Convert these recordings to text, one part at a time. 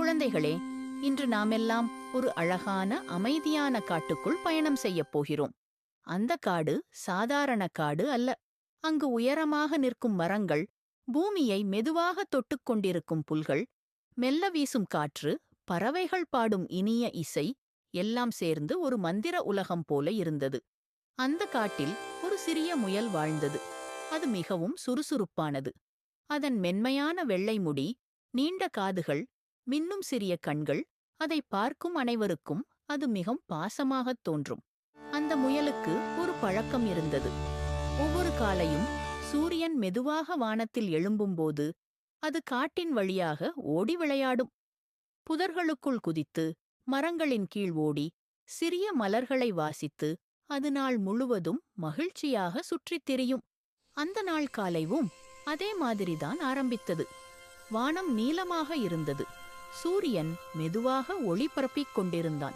குழந்தைகளே, இன்று நாமெல்லாம் ஒரு அழகான அமைதியான காட்டுக்குள் பயணம் செய்யப் போகிறோம். அந்த காடு சாதாரண காடு அல்ல. அங்கு உயரமாக நிற்கும் மரங்கள், பூமியை மெதுவாக தொட்டுக் கொண்டிருக்கும் புல்கள், மெல்ல வீசும் காற்று, பறவைகள் பாடும் இனிய இசை எல்லாம் சேர்ந்து ஒரு மந்திர உலகம் போல இருந்தது. அந்த காட்டில் ஒரு சிறிய முயல் வாழ்ந்தது. அது மிகவும் சுறுசுறுப்பானது. அதன் மென்மையான வெள்ளை முடி, நீண்ட காதுகள், மின்னும் சிறிய கண்கள், அதை பார்க்கும் அனைவருக்கும் அது மிகவும் பாசமாகத் தோன்றும். அந்த முயலுக்கு ஒரு பழக்கம் இருந்தது. ஒவ்வொரு காலையும் சூரியன் மெதுவாக வானத்தில் எழும்பும்போது அது காட்டின் வழியாக ஓடி விளையாடும். புதர்களுக்குள் குதித்து, மரங்களின் கீழ் ஓடி, சிறிய மலர்களை வாசித்து, அது நாள் முழுவதும் மகிழ்ச்சியாக சுற்றித் திரியும். அந்த நாள் காலைவும் அதே மாதிரிதான் ஆரம்பித்தது. வானம் நீலமாக இருந்தது. சூரியன் மெதுவாக ஒளி பரப்பிக் கொண்டிருந்தான்.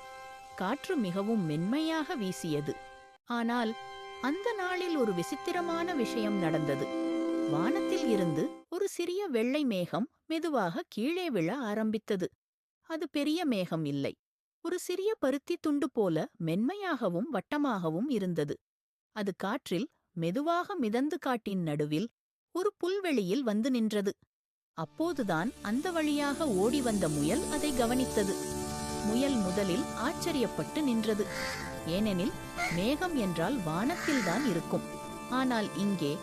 காற்று மிகவும் மென்மையாக வீசியது. ஆனால் அந்த நாளில் ஒரு விசித்திரமான விஷயம் நடந்தது. வானத்தில் இருந்து ஒரு சிறிய வெள்ளை மேகம் மெதுவாக கீழே விழ ஆரம்பித்தது. அது பெரிய மேகம் இல்லை. ஒரு சிறிய பருத்தி துண்டு போல மென்மையாகவும் வட்டமாகவும் இருந்தது. அது காற்றில் மெதுவாக மிதந்து காட்டின் நடுவில் ஒரு புல்வெளியில் வந்து நின்றது. அப்போதுதான் அந்த வழியாக ஓடி வந்த முயல் அதை கவனித்தது. முயல் முதலில் ஆச்சரியப்பட்டு நின்றது. ஏனெனில் மேகம் என்றால் வானத்தில்தான் இருக்கும். ஆனால் இங்கே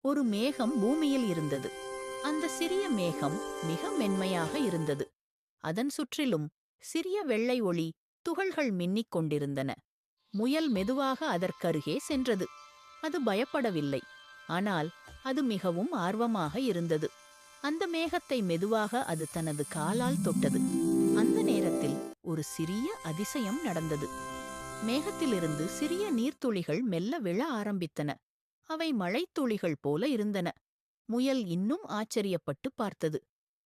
ஒரு மேகம் பூமியில் இருந்தது. அந்த சிறிய மேகம் மிக மென்மையாக இருந்தது. அதன் சுற்றிலும் சிறிய வெள்ளை ஒளி துகள்கள் மின்னிக் கொண்டிருந்தன. முயல் மெதுவாக அதற்கருகே சென்றது. அது பயப்படவில்லை. ஆனால் அது மிகவும் ஆர்வமாக இருந்தது. அந்த மேகத்தை மெதுவாக அது தனது காலால் தொட்டது. அந்த நேரத்தில் ஒரு சிறிய அதிசயம் நடந்தது. மேகத்திலிருந்து சிறிய நீர்த்துளிகள் மெல்ல விழ ஆரம்பித்தன. அவை மழைத்துளிகள் போல இருந்தன. முயல் இன்னும் ஆச்சரியப்பட்டு பார்த்தது.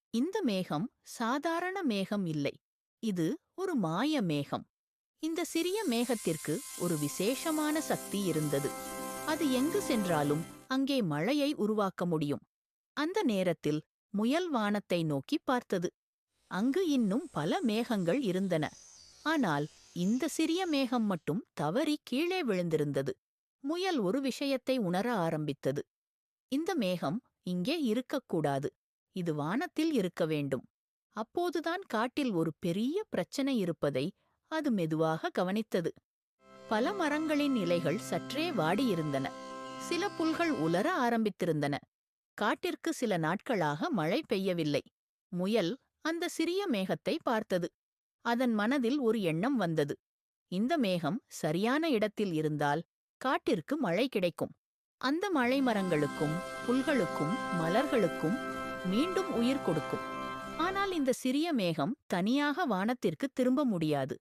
இந்த மேகம் சாதாரண மேகம் இல்லை. இது ஒரு மாய மேகம். இந்த சிறிய மேகத்திற்கு ஒரு விசேஷமான சக்தி இருந்தது. அது எங்கு சென்றாலும் அங்கே மழையை உருவாக்க முடியும். அந்த நேரத்தில் முயல் வானத்தை நோக்கி பார்த்தது. அங்கு இன்னும் பல மேகங்கள் இருந்தன. ஆனால் இந்த சிறிய மேகம் மட்டும் தவறி கீழே விழுந்திருந்தது. முயல் ஒரு விஷயத்தை உணர ஆரம்பித்தது. இந்த மேகம் இங்கே இருக்கக்கூடாது. இது வானத்தில் இருக்க வேண்டும். அப்போதுதான் காட்டில் ஒரு பெரிய பிரச்சனை இருப்பதை அது மெதுவாக கவனித்தது. பல மரங்களின் இலைகள் சற்றே வாடியிருந்தன. சில புல்கள் உலர ஆரம்பித்திருந்தன. காட்டிற்கு சில நாட்களாக மழை பெய்யவில்லை. முயல் அந்த சிறிய மேகத்தை பார்த்தது. அதன் மனதில் ஒரு எண்ணம் வந்தது. இந்த மேகம் சரியான இடத்தில் இருந்தால் காட்டிற்கு மழை கிடைக்கும். அந்த மழை மரங்களுக்கும் புல்களுக்கும் மலர்களுக்கும் மீண்டும் உயிர் கொடுக்கும். ஆனால் இந்த சிறிய மேகம் தனியாக வானத்திற்கு திரும்ப முடியாது.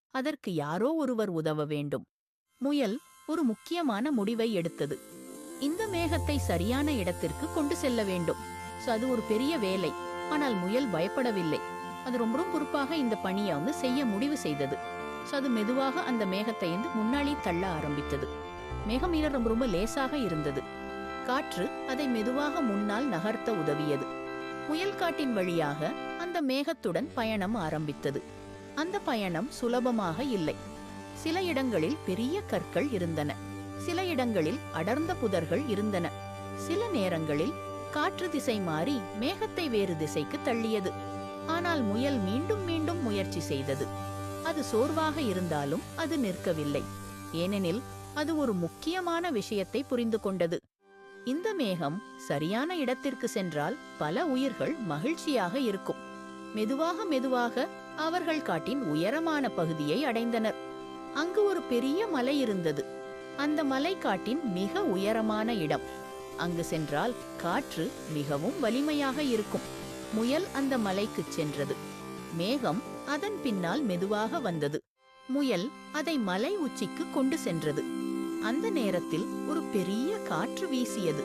அதற்கு யாரோ ஒருவர் உதவ வேண்டும். முயல் ஒரு முக்கியமான முடிவை எடுத்தது. இந்த மேகத்தை சரியான இடத்திற்கு கொண்டு செல்ல வேண்டும். அது ஒரு பெரிய வேலை. ஆனால் முயல் பயப்படவில்லை. அது ரொம்ப பொறுப்பாக இந்த பணியை செய்ய முடிவு செய்தது. அது மெதுவாக அந்த மேகத்தை முன்னாடி தள்ள ஆரம்பித்தது. மேகம் ரொம்ப லேசாக இருந்தது. காற்று அதை மெதுவாக முன்னால் நகர்த்த உதவியது. முயல் காட்டின் வழியாக அந்த மேகத்துடன் பயணம் ஆரம்பித்தது. அந்த பயணம் சுலபமாக இல்லை. சில இடங்களில் பெரிய கற்கள் இருந்தன. சில இடங்களில் அடர்ந்த புதர்கள் இருந்தன. சில நேரங்களில் காற்று திசை மாறி மேகத்தை வேறு திசைக்கு தள்ளியது. ஆனால் முயல் மீண்டும் மீண்டும் முயற்சி செய்தது. அது சோர்வாக இருந்தாலும் அது நிற்கவில்லை. ஏனெனில் அது ஒரு முக்கியமான விஷயத்தை புரிந்து கொண்டது. இந்த மேகம் சரியான இடத்திற்கு சென்றால் பல உயிர்கள் மகிழ்ச்சியாக இருக்கும். மெதுவாக மெதுவாக அவர்கள் காட்டின் உயரமான பகுதியை அடைந்தனர். அங்கு ஒரு பெரிய மலை இருந்தது. அந்த மலை காட்டின் மிக உயரமான இடம். அங்கு சென்றால் காற்று மிகவும் வலிமையாக இருக்கும். முயல் அந்த மலைக்குச் சென்றது. மேகம் அதன் பின்னால் மெதுவாக வந்தது. முயல் அதை மலை உச்சிக்கு கொண்டு சென்றது. அந்த நேரத்தில் ஒரு பெரிய காற்று வீசியது.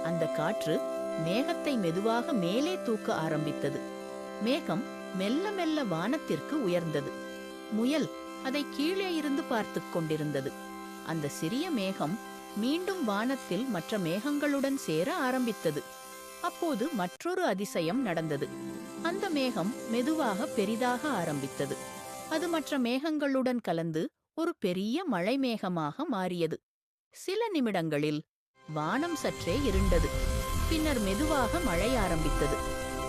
அந்த காற்று மேகத்தை மெதுவாக மேலே தூக்க ஆரம்பித்தது. மேகம் மெல்ல மெல்ல வானத்திற்கு உயர்ந்தது. முயல் அதை கீழே இருந்து பார்த்துக் கொண்டிருந்தது. அந்த சிறிய மேகம் மீண்டும் வானத்தில் மற்ற மேகங்களுடன் சேர ஆரம்பித்தது. அப்போது மற்றொரு அதிசயம் நடந்தது. அந்த மேகம் மெதுவாக பெரிதாக ஆரம்பித்தது. அது மற்ற மேகங்களுடன் கலந்து ஒரு பெரிய மழை மேகமாக மாறியது. சில நிமிடங்களில் வானம் சற்றே இருண்டது. பின்னர் மெதுவாக மழை ஆரம்பித்தது.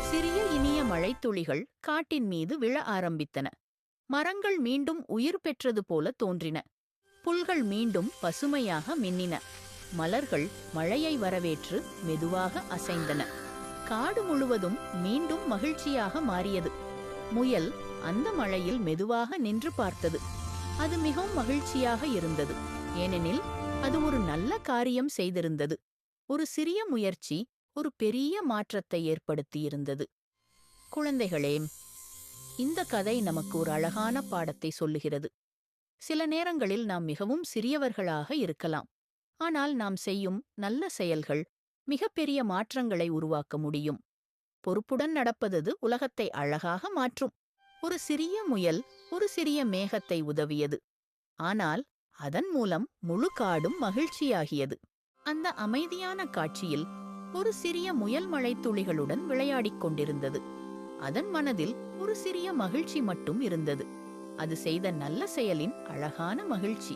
சிறிய இனிய மழைத்துளிகள் காட்டின் மீது விழ ஆரம்பித்தன. மரங்கள் மீண்டும் உயிர் பெற்றது போல தோன்றின. புல்கள் மீண்டும் பசுமையாக மின்னின. மலர்கள் மழையை வரவேற்று மெதுவாக அசைந்தன. காடு முழுவதும் மீண்டும் மகிழ்ச்சியாக மாறியது. முயல் அந்த மழையில் மெதுவாக நின்று பார்த்தது. அது மிகவும் மகிழ்ச்சியாக இருந்தது. ஏனெனில் அது ஒரு நல்ல காரியம் செய்திருந்தது. ஒரு சிறிய முயற்சி ஒரு பெரிய மாற்றத்தை ஏற்படுத்தியிருந்தது. குழந்தைகளே, இந்த கதை நமக்கு ஒரு அழகான பாடத்தை சொல்லுகிறது. சில நேரங்களில் நாம் மிகவும் சிறியவர்களாக இருக்கலாம். ஆனால் நாம் செய்யும் நல்ல செயல்கள் மிகப்பெரிய மாற்றங்களை உருவாக்க முடியும். பொறுப்புடன் நடப்பது உலகத்தை அழகாக மாற்றும். ஒரு சிறிய முயல் ஒரு சிறிய மேகத்தை உதவியது. ஆனால் அதன் மூலம் முழு காடும் மகிழ்ச்சியாகியது. அந்த அமைதியான காட்சியில் ஒரு சிறிய முயல் மழைத்துளிகளுடன் விளையாடிக் கொண்டிருந்தது. அதன் மனதில் ஒரு சிறிய மகிழ்ச்சி மட்டும் இருந்தது. அது செய்த நல்ல செயலின் அழகான மகிழ்ச்சி.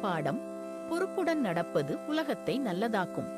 பாடம்: பொறுப்புடன் நடப்பது உலகத்தை நல்லதாக்கும்.